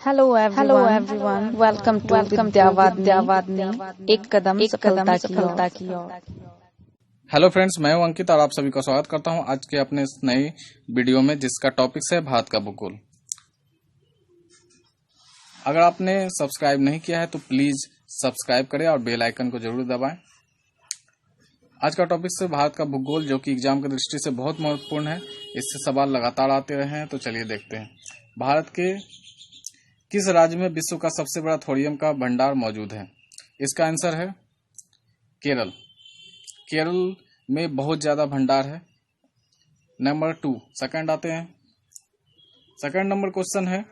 Hello everyone. Welcome to विद्यावादिनी एक कदम सफलता की ओर। हेलो फ्रेंड्स, मैं हूं अंकित और आप सभी का स्वागत करता हूं आज के अपने इस नए वीडियो में, जिसका टॉपिक है भारत का भूगोल। अगर आपने सब्सक्राइब नहीं किया है तो प्लीज सब्सक्राइब करें और बेल आइकन को जरूर दबाएं। आज का टॉपिक है भारत का भूगोल, जो कि एग्जाम की दृष्टि से बहुत महत्वपूर्ण है। इससे सवाल लगातार आते रहे हैं, तो चलिए देखते हैं। भारत के किस राज्य में विश्व का सबसे बड़ा थोरियम का भंडार मौजूद है? इसका आंसर है केरल। केरल में बहुत ज्यादा भंडार है। नंबर 2 सेकंड आते हैं। सेकंड नंबर क्वेश्चन है,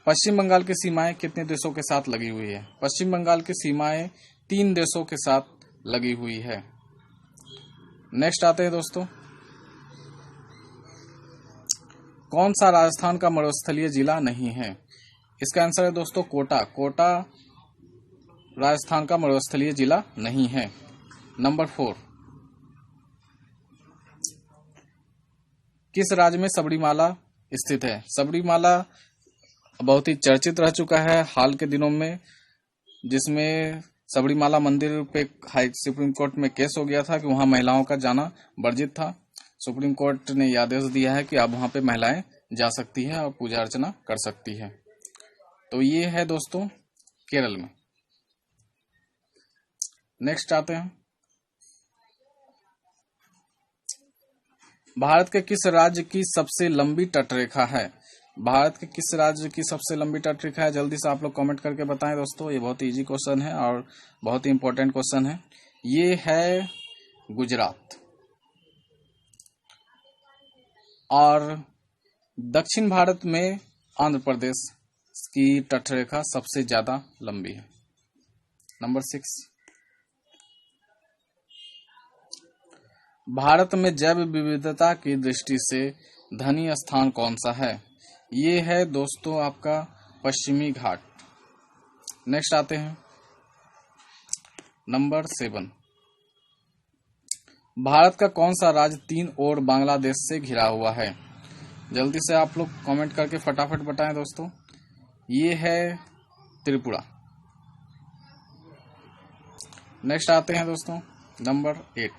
पश्चिम बंगाल की सीमाएं कितने देशों के साथ लगी हुई है? पश्चिम बंगाल की सीमाएं 3 देशों के साथ लगी हुई है। नेक्स्ट आते हैं दोस्तों, कौन सा राजस्थान का मरुस्थलीय जिला नहीं है? इसका आंसर है दोस्तों कोटा। कोटा राजस्थान का मरुस्थलीय जिला नहीं है। नंबर 4, किस राज्य में सबरीमाला स्थित है? सबरीमाला बहुत ही चर्चित रह चुका है हाल के दिनों में, जिसमें सबरीमाला मंदिर पे सुप्रीम कोर्ट में केस हो गया था कि वहां महिलाओं का जाना वर्जित था। सुप्रीम कोर्ट ने यह आदेश दिया है कि अब वहां पे महिलाएं जा सकती है और पूजा अर्चना कर सकती है। तो ये है दोस्तों केरल में। नेक्स्ट आते हैं, भारत के किस राज्य की सबसे लंबी तटरेखा है? भारत के किस राज्य की सबसे लंबी तटरेखा है? जल्दी से आप लोग कमेंट करके बताएं दोस्तों। ये बहुत इजी क्वेश्चन है और बहुत ही इंपॉर्टेंट क्वेश्चन है। ये है गुजरात। और दक्षिण भारत में आंध्र प्रदेश की तटरेखा सबसे ज्यादा लंबी है। नंबर 6, भारत में जैव विविधता की दृष्टि से धनी स्थान कौन सा है? ये है दोस्तों आपका पश्चिमी घाट। नेक्स्ट आते हैं, नंबर 7, भारत का कौन सा राज्य 3 ओर बांग्लादेश से घिरा हुआ है? जल्दी से आप लोग कमेंट करके फटाफट बताएं दोस्तों। ये है त्रिपुरा। नेक्स्ट आते हैं दोस्तों, नंबर 8,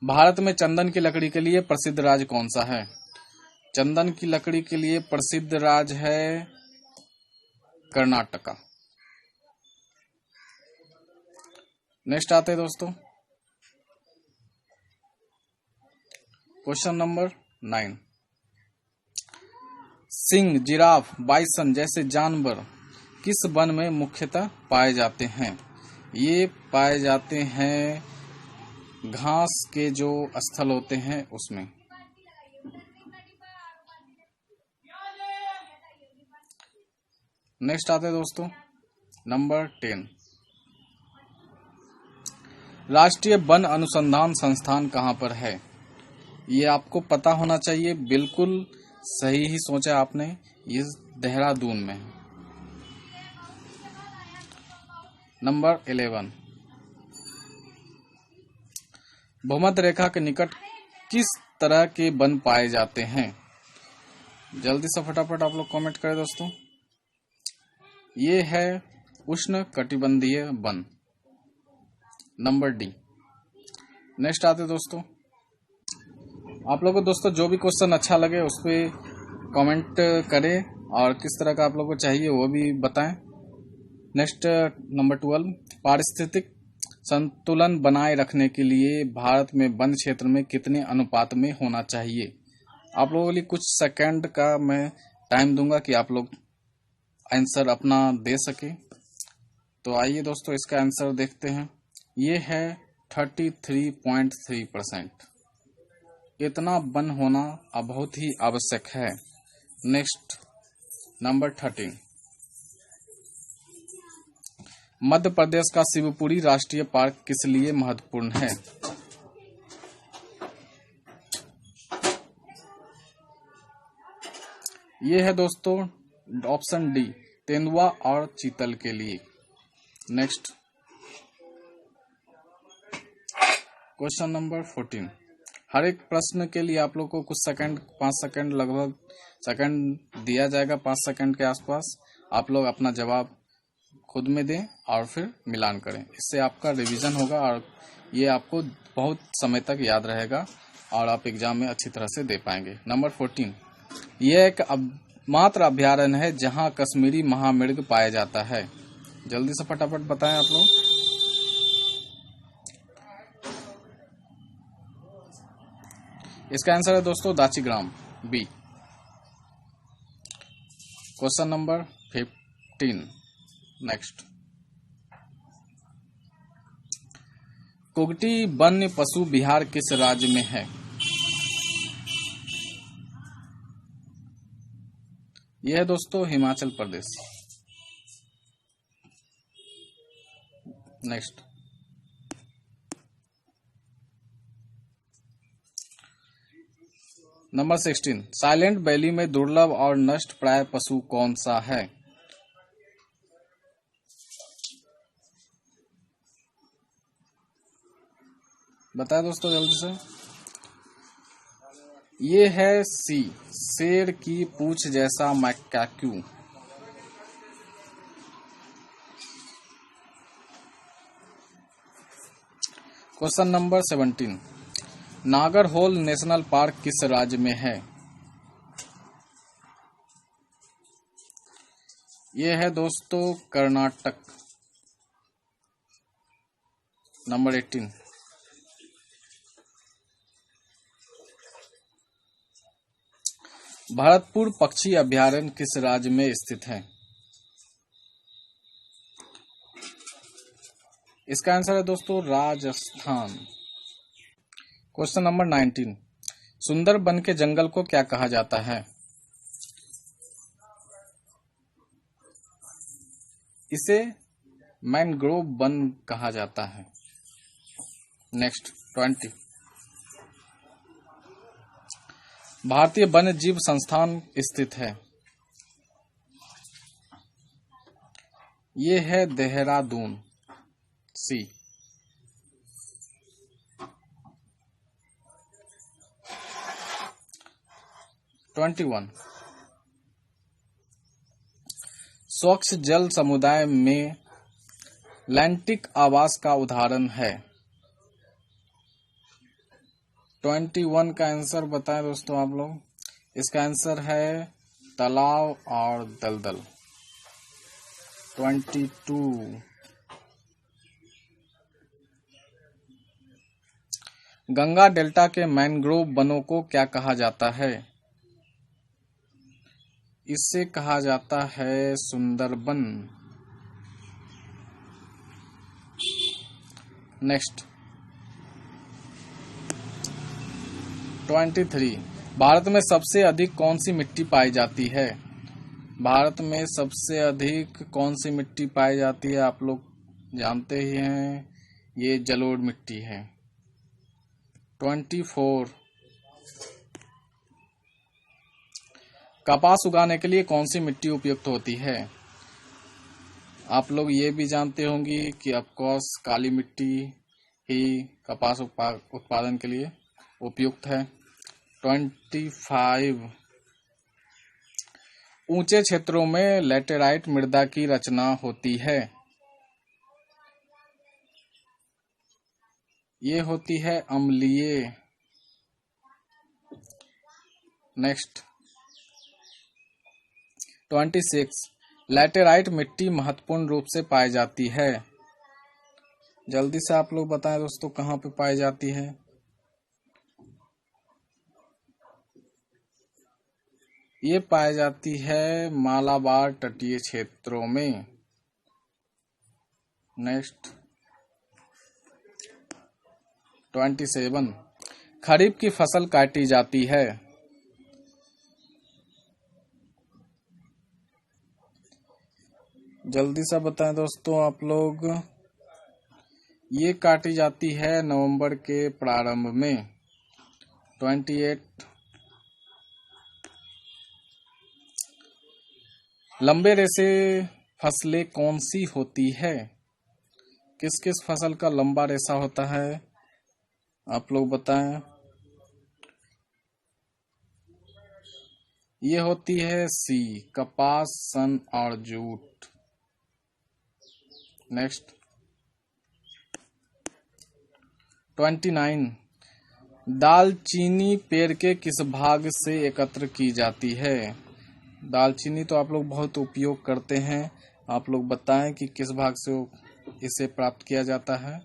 भारत में चंदन की लकड़ी के लिए प्रसिद्ध राज्य कौन सा है? चंदन की लकड़ी के लिए प्रसिद्ध राज्य है कर्नाटका। नेक्स्ट आते हैं दोस्तों, question number 9, Singh, giraffe, bison जैसे जानवर किस वन में मुख्यतः पाए जाते हैं? ये पाए जाते हैं घास के जो स्थल होते हैं उसमें। नेक्स्ट आते हैं दोस्तों, नंबर 10, राष्ट्रीय वन अनुसंधान संस्थान कहां पर है? ये आपको पता होना चाहिए, बिल्कुल सही ही सोचा आपने। ये देहरादून में है। नंबर 11, भूमध्य रेखा के निकट किस तरह के वन पाए जाते हैं? जल्दी से फटाफट आप लोग कमेंट करें दोस्तों। ये है उष्ण कटिबंधीय वन। Number D. नेक्स्ट आते दोस्तों, आप लोगों को दोस्तों जो भी क्वेश्चन अच्छा लगे उस पर कमेंट करें और किस तरह का आप लोगों को चाहिए वो भी बताएं। नेक्स्ट नंबर 12, पारिस्थितिक संतुलन बनाए रखने के लिए भारत में वन क्षेत्र में कितने अनुपात में होना चाहिए? आप लोगों के लिए कुछ सेकंड का मैं टाइम दूंगा कि आप लोग आंसर अपना दे सके। तो आइए दोस्तों इसका आंसर देखते हैं। ये है 33.3%। इतना वन होना अब बहुत ही आवश्यक है। नेक्स्ट नंबर 13, मध्य प्रदेश का शिवपुरी राष्ट्रीय पार्क किस लिए महत्वपूर्ण है? ये है दोस्तों ऑप्शन डी, तेंदुआ और चीतल के लिए। नेक्स्ट क्वेश्चन नंबर 14, हर एक प्रश्न के लिए आप लोग को कुछ सेकंड, 5 सेकंड लगभग सेकंड दिया जाएगा, 5 सेकंड के आसपास। आप लोग अपना जवाब खुद में दें और फिर मिलान करें। इससे आपका रिवीजन होगा और ये आपको बहुत समय तक याद रहेगा और आप एग्जाम में अच्छी तरह से दे पाएंगे। नंबर 14, यह एक मात्र अभ्यारण्य है जहां कश्मीरी महामृग पाया जाता है। जल्दी से फटाफट बताएं आप लोग। इसका आंसर है दोस्तों Dachigam, B. Question number 15, next. Kugti वन्य पशु बिहार किस राज्य में है? यह है दोस्तों Himachal Pradesh. Next, number 16, silent valley में दुर्लभ और नष्ट प्राय पशु कौन सा है? बताए दोस्तों जल्दी से। ये है सी, शेर की पूंछ जैसा macaque. Question number 17, Nagarhole national park किस राज्य में है? यह है दोस्तों कर्नाटक। नंबर 18, भरतपुर पक्षी अभयारण्य किस राज्य में स्थित है? इसका आंसर है दोस्तों राजस्थान। क्वेश्चन नंबर 19, सुंदरबन के जंगल को क्या कहा जाता है? इसे मैंग्रोव वन कहा जाता है। नेक्स्ट, 20, भारतीय वन्य जीव संस्थान स्थित है। ये है देहरादून, सी। ट्वेंटी 21, स्वच्छ जल समुदाय में लैंटिक आवास का उदाहरण है। 21 का आंसर बताएं दोस्तों आप लोग। इसका आंसर है तालाब और दलदल। 22, गंगा डेल्टा के मैंग्रोव वनों को क्या कहा जाता है? इसे कहा जाता है सुंदरबन। नेक्स्ट, 23, भारत में सबसे अधिक कौन सी मिट्टी पाई जाती है? भारत में सबसे अधिक कौन सी मिट्टी पाई जाती है आप लोग जानते ही हैं, ये जलोढ़ मिट्टी है। 24, कपास उगाने के लिए कौन सी मिट्टी उपयुक्त होती है? आप लोग ये भी जानते होंगे कि ऑफकोर्स काली मिट्टी ही कपास उत्पादन के लिए उपयुक्त है। 25, ऊंचे क्षेत्रों में लैटेराइट मृदा की रचना होती है। ये होती है अम्लीय। नेक्स्ट, 26, लैटेराइट मिट्टी महत्वपूर्ण रूप से पाई जाती है। जल्दी से आप लोग बताएं दोस्तों कहाँ पे पाई जाती है? ये पाई जाती है मालाबार तटीय क्षेत्रों में। नेक्स्ट, 27, खरीफ की फसल काटी जाती है। जल्दी से बताएं दोस्तों आप लोग। ये काटी जाती है नवंबर के प्रारंभ में। 28, लंबे रेशे फसलें कौन सी होती है? किस किस फसल का लंबा रेशा होता है आप लोग बताएं। ये होती है सी, कपास, सन और जूट। नेक्स्ट 29, दालचीनी पेड़ के किस भाग से एकत्र की जाती है? दालचीनी तो आप लोग बहुत उपयोग करते हैं, आप लोग बताएं कि किस भाग से इसे प्राप्त किया जाता है।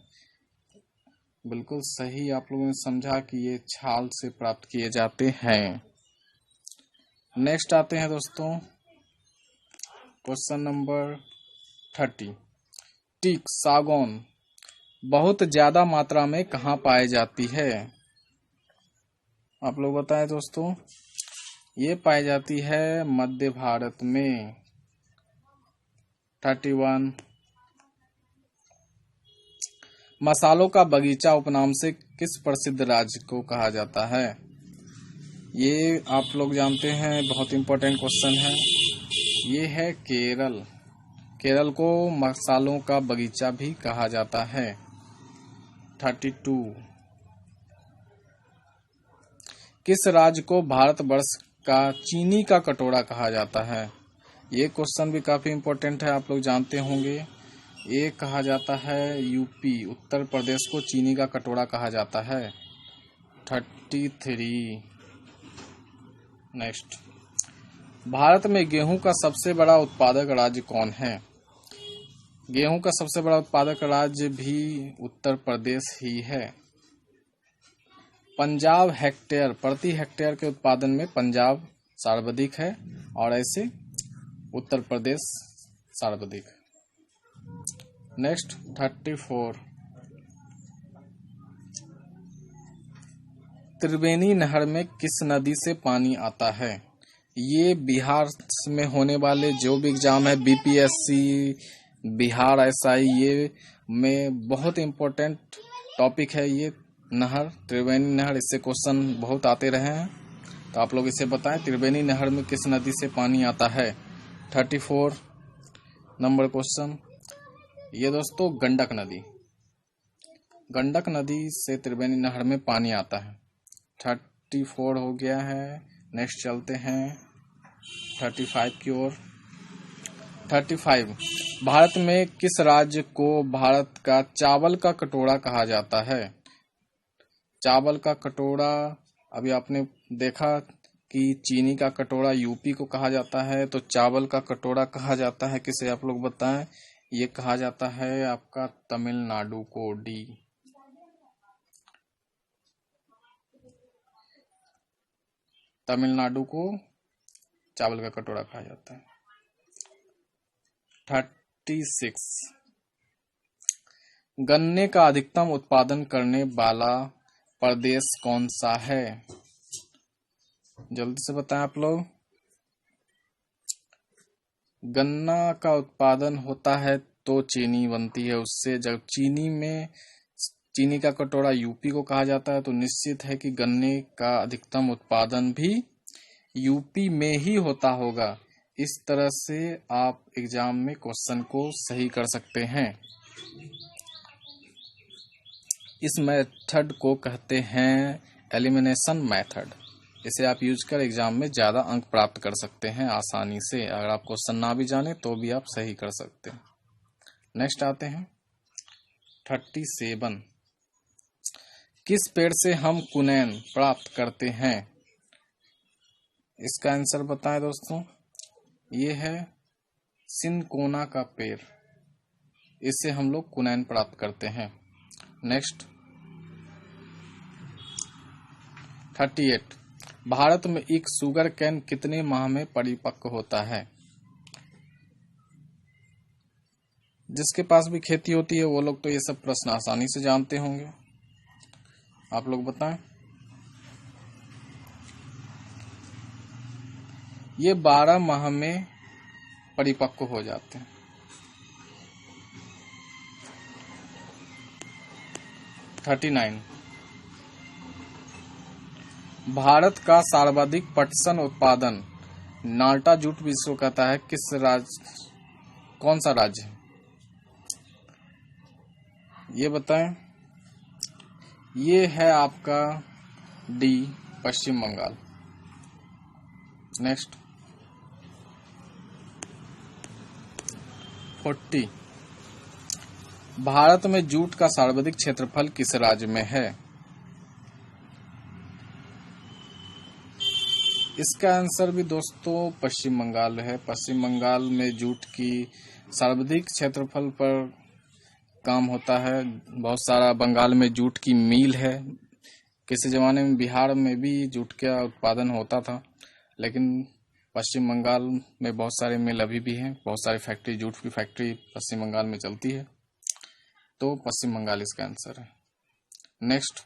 बिल्कुल सही आप लोगों ने समझा कि ये छाल से प्राप्त किए जाते हैं। नेक्स्ट आते हैं दोस्तों क्वेश्चन नंबर 30। टीक सागौन बहुत ज्यादा मात्रा में कहाँ पाई जाती है? आप लोग बताएं दोस्तों। ये पाई जाती है मध्य भारत में। 31, मसालों का बगीचा उपनाम से किस प्रसिद्ध राज्य को कहा जाता है? ये आप लोग जानते हैं, बहुत इंपॉर्टेंट क्वेश्चन है। ये है केरल। केरल को मसालों का बगीचा भी कहा जाता है। 32, किस राज्य को भारतवर्ष का चीनी का कटोरा कहा जाता है? ये क्वेश्चन भी काफी इंपॉर्टेंट है, आप लोग जानते होंगे। ये कहा जाता है यूपी, उत्तर प्रदेश को चीनी का कटोरा कहा जाता है। 33, नेक्स्ट, भारत में गेहूं का सबसे बड़ा उत्पादक राज्य कौन है? गेहूं का सबसे बड़ा उत्पादक राज्य भी उत्तर प्रदेश ही है। पंजाब हेक्टेयर, प्रति हेक्टेयर के उत्पादन में पंजाब सर्वाधिक है और ऐसे उत्तर प्रदेश सर्वाधिक है। नेक्स्ट 34, त्रिवेणी नहर में किस नदी से पानी आता है? ये बिहार में होने वाले जो भी एग्जाम है, बीपीएससी, बिहार एसआई, ये में बहुत इम्पोर्टेंट टॉपिक है। ये नहर, त्रिवेणी नहर, इससे क्वेश्चन बहुत आते रहे हैं, तो आप लोग इसे बताएं त्रिवेणी नहर में किस नदी से पानी आता है। 34 नंबर क्वेश्चन, ये दोस्तों गंडक नदी, गंडक नदी से त्रिवेणी नहर में पानी आता है। 34 हो गया है। नेक्स्ट चलते हैं 35 की ओर। 35, भारत में किस राज्य को भारत का चावल का कटोरा कहा जाता है? चावल का कटोरा, अभी आपने देखा कि चीनी का कटोरा यूपी को कहा जाता है, तो चावल का कटोरा कहा जाता है किसे, आप लोग बताएं। ये कहा जाता है आपका तमिलनाडु को। डी, तमिलनाडु को चावल का कटोरा कहा जाता है। 36, गन्ने का अधिकतम उत्पादन करने वाला प्रदेश कौन सा है? जल्दी से बताएं आप लोग। गन्ना का उत्पादन होता है तो चीनी बनती है उससे। जब चीनी का कटोरा यूपी को कहा जाता है, तो निश्चित है कि गन्ने का अधिकतम उत्पादन भी यूपी में ही होता होगा। इस तरह से आप एग्जाम में क्वेश्चन को सही कर सकते हैं। इस मेथड को कहते हैं एलिमिनेशन मेथड। इसे आप यूज कर एग्जाम में ज्यादा अंक प्राप्त कर सकते हैं आसानी से। अगर आप क्वेश्चन ना भी जाने तो भी आप सही कर सकते हैं। नेक्स्ट आते हैं 37, किस पेड़ से हम कुनैन प्राप्त करते हैं? इसका आंसर बताएं दोस्तों। ये है सिनकोना का पेड़, इससे हम लोग कुनैन प्राप्त करते हैं। नेक्स्ट 38, भारत में एक शुगर कैन कितने माह में परिपक्व होता है? जिसके पास भी खेती होती है वो लोग तो ये सब प्रश्न आसानी से जानते होंगे, आप लोग बताएं। ये 12 माह में परिपक्व हो जाते हैं। 39, भारत का सर्वाधिक पटसन उत्पादन नाटा जूट विश्व कहता है किस राज्य, कौन सा राज्य है? ये बताएं। ये है आपका डी, पश्चिम बंगाल। नेक्स्ट 40, भारत में जूट का सर्वाधिक क्षेत्रफल किस राज्य में है? इसका आंसर भी दोस्तों पश्चिम बंगाल है। पश्चिम बंगाल में जूट की सर्वाधिक क्षेत्रफल पर काम होता है। बहुत सारा बंगाल में जूट की मिल है। किसी जमाने में बिहार में भी जूट का उत्पादन होता था, लेकिन पश्चिम बंगाल में बहुत सारे मिल अभी भी हैं। बहुत सारी फैक्ट्री, जूट की फैक्ट्री पश्चिम बंगाल में चलती है, तो पश्चिम बंगाल इसका आंसर है। नेक्स्ट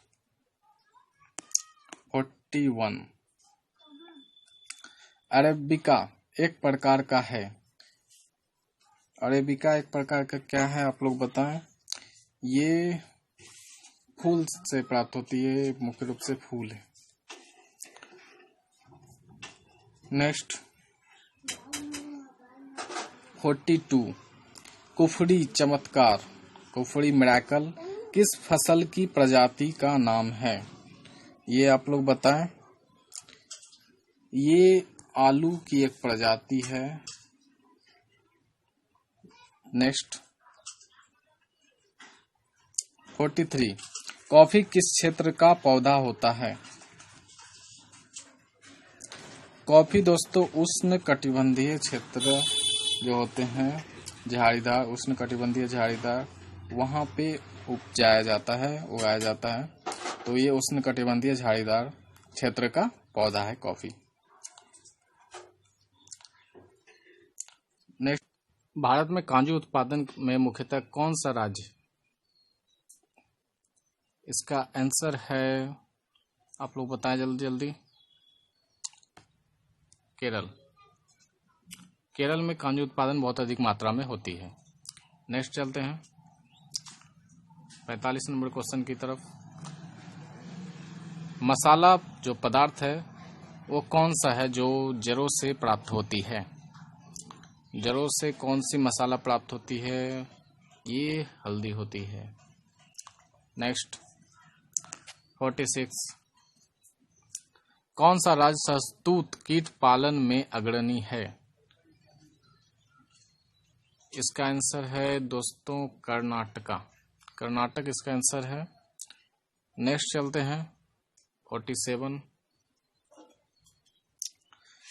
41, अरेबिका एक प्रकार का है। अरेबिका एक प्रकार का क्या है, आप लोग बताएं। ये फूल से प्राप्त होती है, मुख्य रूप से फूल है। नेक्स्ट 42, कुफड़ी चमत्कार, कुफड़ी मिराकल किस फसल की प्रजाति का नाम है? ये आप लोग बताएं। ये आलू की एक प्रजाति है। नेक्स्ट 43, कॉफी किस क्षेत्र का पौधा होता है? कॉफी दोस्तों उष्ण कटिबंधीय क्षेत्र जो होते हैं, झाड़ीदार, उष्ण कटिबंधीय झाड़ीदार, वहां पे उगाया जाता है। तो ये उष्ण कटिबंधीय झाड़ीदार क्षेत्र का पौधा है कॉफी। नेक्स्ट, भारत में काजू उत्पादन में मुख्यतः कौन सा राज्य? इसका आंसर है, आप लोग बताएं जल्दी जल्दी। केरल। केरल में काजू उत्पादन बहुत अधिक मात्रा में होती है। नेक्स्ट चलते हैं 45 नंबर क्वेश्चन की तरफ। मसाला जो पदार्थ है वो कौन सा है जो जड़ों से प्राप्त होती है? जड़ों से कौन सी मसाला प्राप्त होती है? ये हल्दी होती है। नेक्स्ट 46, कौन सा राज्य शहतूत कीट पालन में अग्रणी है? इसका आंसर है दोस्तों कर्नाटका। कर्नाटक इसका आंसर है। नेक्स्ट चलते हैं 47,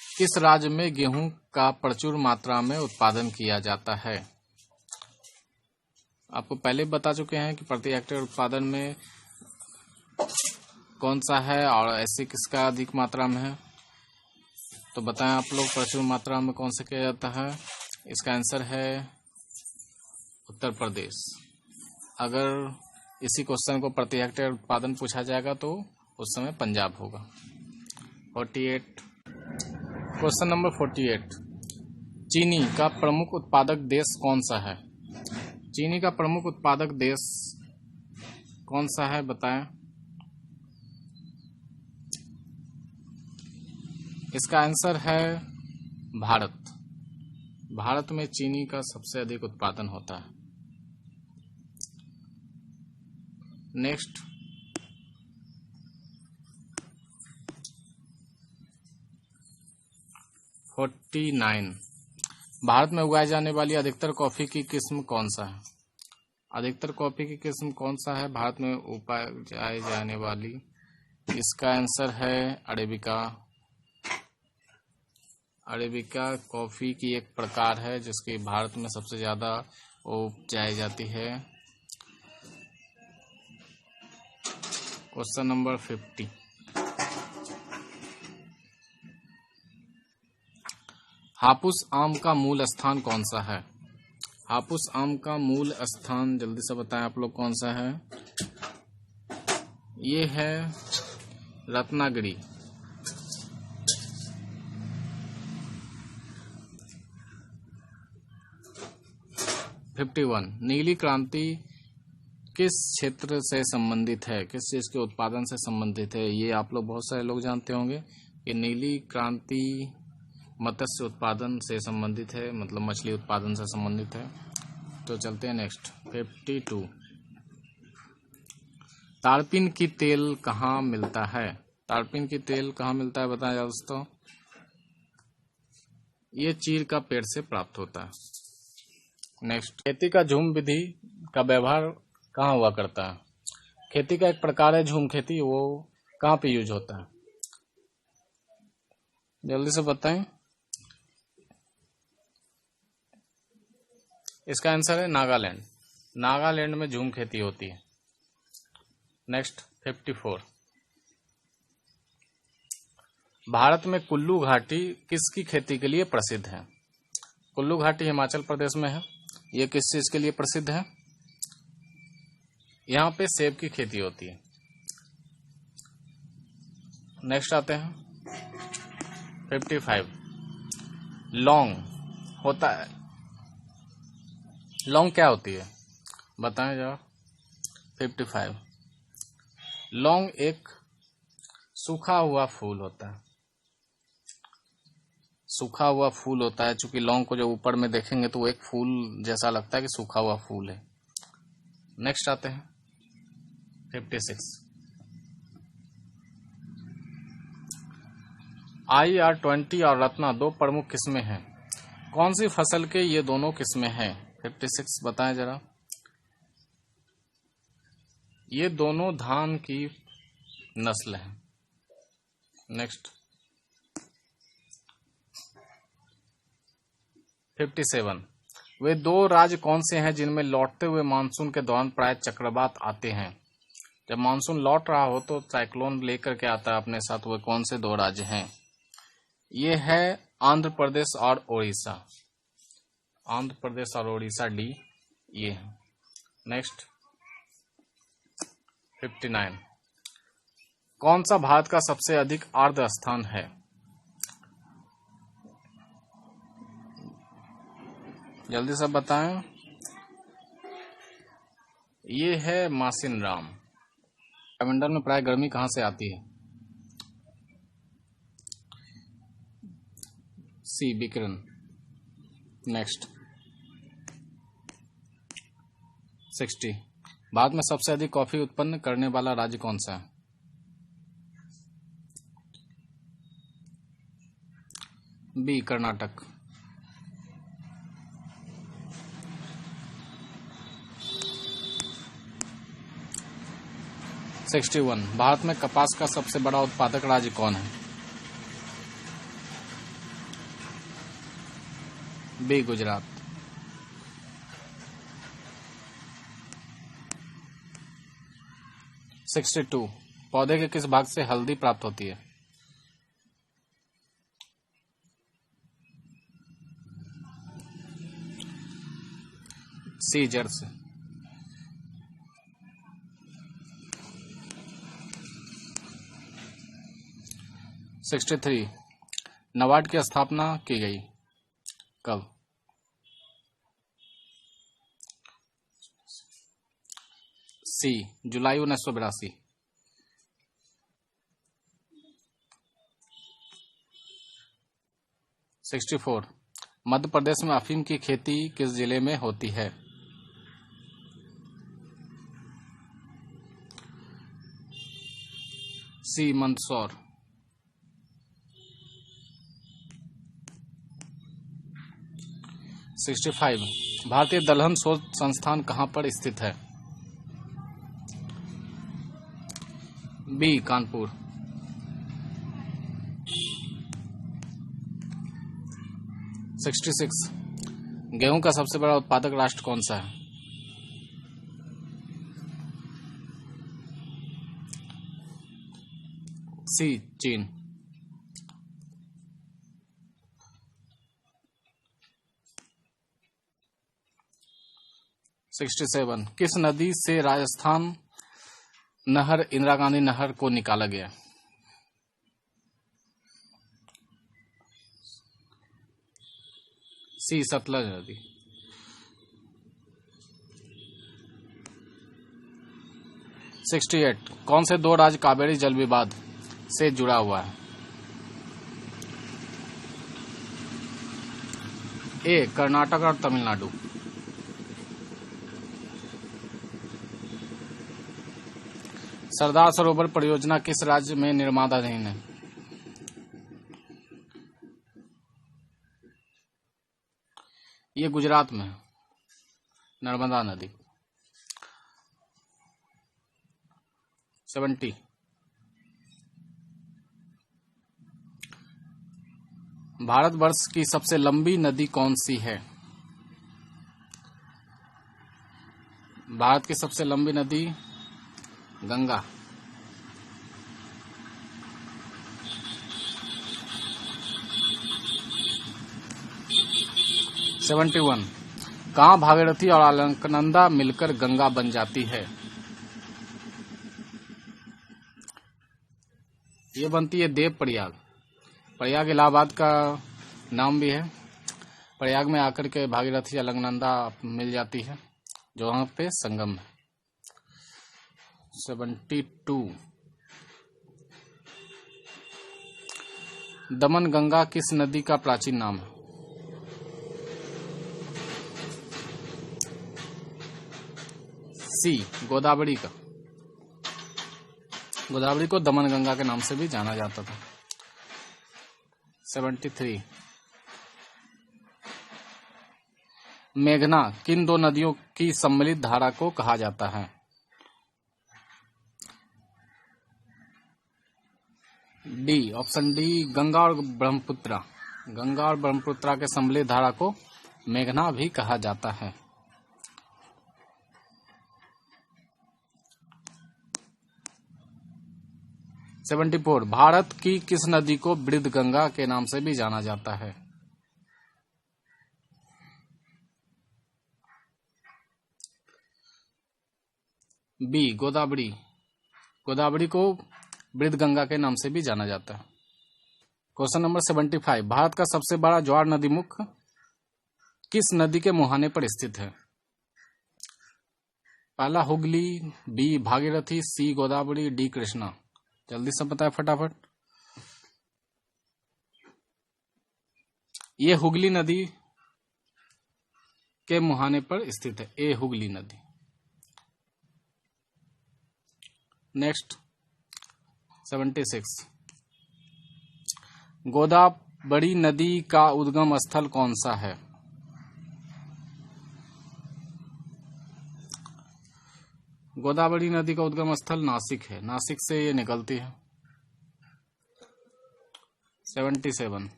किस राज्य में गेहूं का प्रचुर मात्रा में उत्पादन किया जाता है? आपको पहले बता चुके हैं कि प्रति हेक्टेयर उत्पादन में कौन सा है और ऐसे किसका अधिक मात्रा में है। तो बताएं आप लोग, प्रचुर मात्रा में कौन सा किया जाता है? इसका आंसर है उत्तर प्रदेश। अगर इसी क्वेश्चन को प्रति हेक्टेयर उत्पादन पूछा जाएगा तो उस समय पंजाब होगा। 48, क्वेश्चन नंबर 48, चीनी का प्रमुख उत्पादक देश कौन सा है? चीनी का प्रमुख उत्पादक देश कौन सा है, बताएं। इसका आंसर है भारत। भारत में चीनी का सबसे अधिक उत्पादन होता है। नेक्स्ट 49, भारत में उगाई जाने वाली अधिकतर कॉफी की किस्म कौन सा है? अधिकतर कॉफी की किस्म कौन सा है भारत में उगाई जाने वाली? इसका आंसर है अरेबिका। अरेबिका कॉफी की एक प्रकार है जिसकी भारत में सबसे ज्यादा उगाई जाती है। क्वेश्चन नंबर 50, हापुस आम का मूल स्थान कौन सा है? हापुस आम का मूल स्थान जल्दी से बताएं आप लोग कौन सा है? ये है रत्नागिरी। नीली क्रांति किस क्षेत्र से संबंधित है? किस चीज के उत्पादन से संबंधित है? ये आप लोग बहुत सारे लोग जानते होंगे कि नीली क्रांति मत्स्य उत्पादन से संबंधित है, मतलब मछली उत्पादन से संबंधित है। तो चलते हैं नेक्स्ट 52, तारपीन की तेल कहाँ मिलता है? तारपीन की तेल कहाँ मिलता है बताएं दोस्तों। ये चीड़ का पेड़ से प्राप्त होता है। नेक्स्ट, खेती का झूम विधि का व्यवहार कहाँ हुआ करता है? खेती का एक प्रकार है झूम खेती, वो कहाँ पे यूज होता है? जल्दी से बताएं। इसका आंसर है नागालैंड। नागालैंड में झूम खेती होती है। नेक्स्ट 54, भारत में कुल्लू घाटी किसकी खेती के लिए प्रसिद्ध है? कुल्लू घाटी हिमाचल प्रदेश में है। ये किस चीज के लिए प्रसिद्ध है? यहाँ पे सेब की खेती होती है। नेक्स्ट आते हैं 55, लौंग होता है, लौंग क्या होती है बताएं जरा। 55, लौंग एक सूखा हुआ फूल होता है। सूखा हुआ फूल होता है, चूंकि लौंग को जब ऊपर में देखेंगे तो वो एक फूल जैसा लगता है कि सूखा हुआ फूल है। नेक्स्ट आते हैं 56, IR20 और रत्ना दो प्रमुख किस्में हैं। कौन सी फसल के ये दोनों किस्में हैं? 56 बताएं जरा। ये दोनों धान की नस्ल है। नेक्स्ट 57, वे दो राज्य कौन से हैं जिनमें लौटते हुए मानसून के दौरान प्राय चक्रवात आते हैं? जब मानसून लौट रहा हो तो साइक्लोन लेकर के आता है अपने साथ, वे कौन से दो राज्य हैं? ये है आंध्र प्रदेश और ओडिशा। आंध्र प्रदेश और ओडिशा, डी ये है। नेक्स्ट 59, कौन सा भारत का सबसे अधिक आर्द्र स्थान है? जल्दी से बताएं। ये है मासिनराम। वायुमंडल में प्राय गर्मी कहां से आती है? सी, विकिरण। नेक्स्ट 60, भारत में सबसे अधिक कॉफी उत्पन्न करने वाला राज्य कौन सा है? बी, कर्नाटक। 61, भारत में कपास का सबसे बड़ा उत्पादक राज्य कौन है? बी, गुजरात। 62, पौधे के किस भाग से हल्दी प्राप्त होती है? सी, जड़ से। 63, नाबार्ड की स्थापना की गई कब? सी, जुलाई 1982। 64, मध्य प्रदेश में अफीम की खेती किस जिले में होती है? सी, मंदसौर। 65, भारतीय दलहन शोध संस्थान कहाँ पर स्थित है? बी, कानपुर। 66, गेहूं का सबसे बड़ा उत्पादक राष्ट्र कौन सा है? सी, चीन। 67, किस नदी से राजस्थान नहर इंदिरा गांधी नहर को निकाला गया? सी, सतलज नदी। 68, कौन से दो राज्य कावेरी जल विवाद से जुड़ा हुआ है? ए, कर्नाटक और तमिलनाडु। सरदार सरोवर परियोजना किस राज्य में निर्माणाधीन है? ये गुजरात में है, नर्मदा नदी। 70। भारतवर्ष की सबसे लंबी नदी कौन सी है? भारत की सबसे लंबी नदी गंगा। 71। कहाँ भागीरथी और अलकनंदा मिलकर गंगा बन जाती है? ये बनती है देव प्रयाग। प्रयाग इलाहाबाद का नाम भी है। प्रयाग में आकर के भागीरथी अलकनंदा मिल जाती है, जो वहां पे संगम है। 72। दमन गंगा किस नदी का प्राचीन नाम है? सी, गोदावरी का। गोदावरी को दमन गंगा के नाम से भी जाना जाता था। 73। मेघना किन दो नदियों की सम्मिलित धारा को कहा जाता है? डी, ऑप्शन डी, गंगा और ब्रह्मपुत्रा। गंगा और ब्रह्मपुत्रा के सम्मिलित धारा को मेघना भी कहा जाता है। 74। भारत की किस नदी को बृहद गंगा के नाम से भी जाना जाता है? बी, गोदावरी। गोदावरी को बृहद गंगा के नाम से भी जाना जाता है। Question number 75। भारत का सबसे बड़ा ज्वार नदी मुख किस नदी के मुहाने पर स्थित है? पहला हुगली, बी भागीरथी, सी गोदावरी, डी कृष्णा। जल्दी से बताए फटाफट। ये हुगली नदी के मुहाने पर स्थित है, ए हुगली नदी। नेक्स्ट 76। गोदावरी नदी का उद्गम स्थल कौन सा है? गोदावरी नदी का उद्गम स्थल नासिक है, नासिक से ये निकलती है। 77।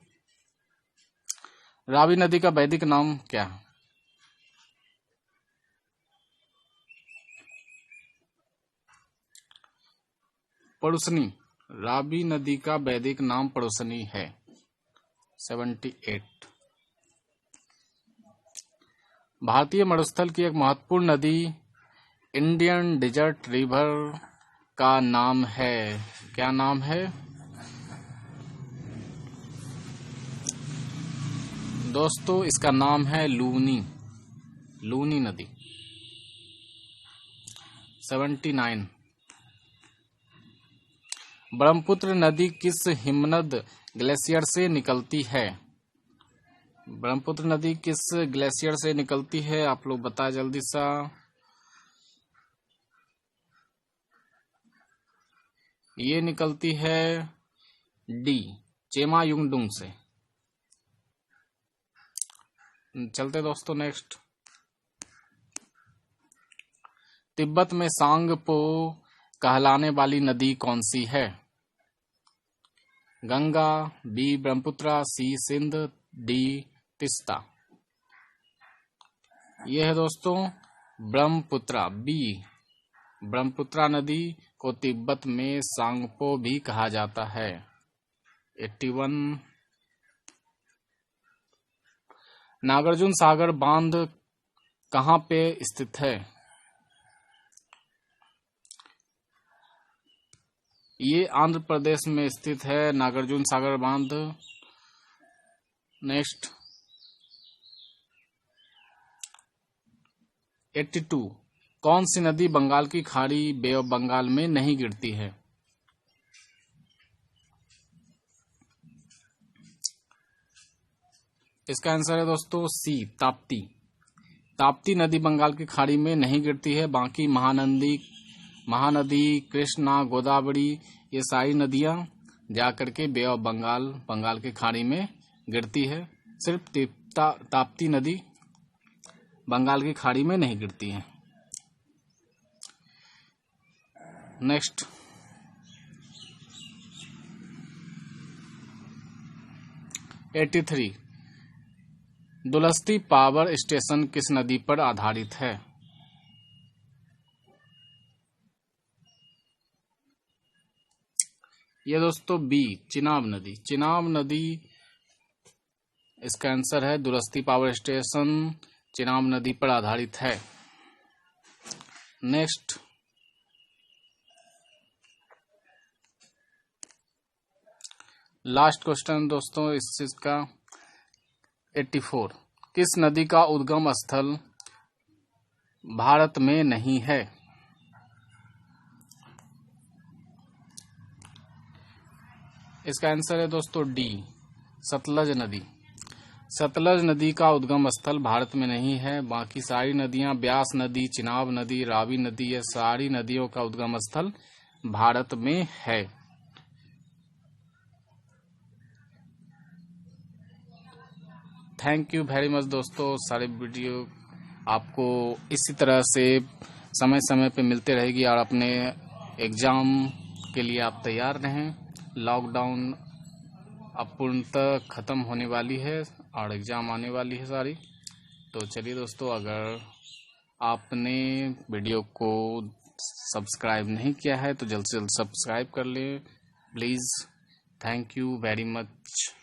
रावी नदी का वैदिक नाम क्या है? पड़ुसनी। रावी नदी का वैदिक नाम पड़ुसनी है। 78। भारतीय मरुस्थल की एक महत्वपूर्ण नदी इंडियन डेजर्ट रिवर का नाम है, क्या नाम है? दोस्तों इसका नाम है लूनी, लूनी नदी। 79। ब्रह्मपुत्र नदी किस हिमनद ग्लेशियर से निकलती है? ब्रह्मपुत्र नदी किस ग्लेशियर से निकलती है, आप लोग बताएं जल्दी सा। ये निकलती है डी, चेमायुंगडुंग से। चलते दोस्तों नेक्स्ट। तिब्बत में सांगपो कहलाने वाली नदी कौन सी है? गंगा, बी ब्रह्मपुत्रा, सी सिंध, डी तिस्ता। यह है दोस्तों ब्रह्मपुत्रा, बी। ब्रह्मपुत्रा नदी को तिब्बत में सांगपो भी कहा जाता है। 81। नागार्जुन सागर बांध कहाँ पे स्थित है? ये आंध्र प्रदेश में स्थित है, नागार्जुन सागर बांध। नेक्स्ट 82। कौन सी नदी बंगाल की खाड़ी बे ऑफ बंगाल में नहीं गिरती है? इसका आंसर है दोस्तों सी, ताप्ती। ताप्ती नदी बंगाल की खाड़ी में नहीं गिरती है। बाकी महानदी, कृष्णा, गोदावरी, ये सारी नदियां जाकर के बे ऑफ बंगाल, बंगाल की खाड़ी में गिरती है। सिर्फ ताप्ती नदी बंगाल की खाड़ी में नहीं गिरती हैं। नेक्स्ट, दुलस्ती पावर स्टेशन किस नदी पर आधारित है? ये दोस्तों बी, चिनाब नदी। चिनाब नदी इसका आंसर है। दुलस्ती पावर स्टेशन चिनाब नदी पर आधारित है। नेक्स्ट, लास्ट क्वेश्चन दोस्तों इस चीज का 84, किस नदी का उद्गम स्थल भारत में नहीं है? इसका आंसर है दोस्तों डी, सतलज नदी। सतलज नदी का उद्गम स्थल भारत में नहीं है। बाकी सारी नदियां, ब्यास नदी, चिनाब नदी, रावी नदी, ये सारी नदियों का उद्गम स्थल भारत में है। थैंक यू वेरी मच दोस्तों। सारे वीडियो आपको इसी तरह से समय समय पे मिलते रहेगी और अपने एग्जाम के लिए आप तैयार रहें। लॉकडाउन अब पूर्णतः खत्म होने वाली है और एग्जाम आने वाली है सारी। तो चलिए दोस्तों, अगर आपने वीडियो को सब्सक्राइब नहीं किया है तो जल्द से जल्द सब्सक्राइब कर लें please. Thank you very much.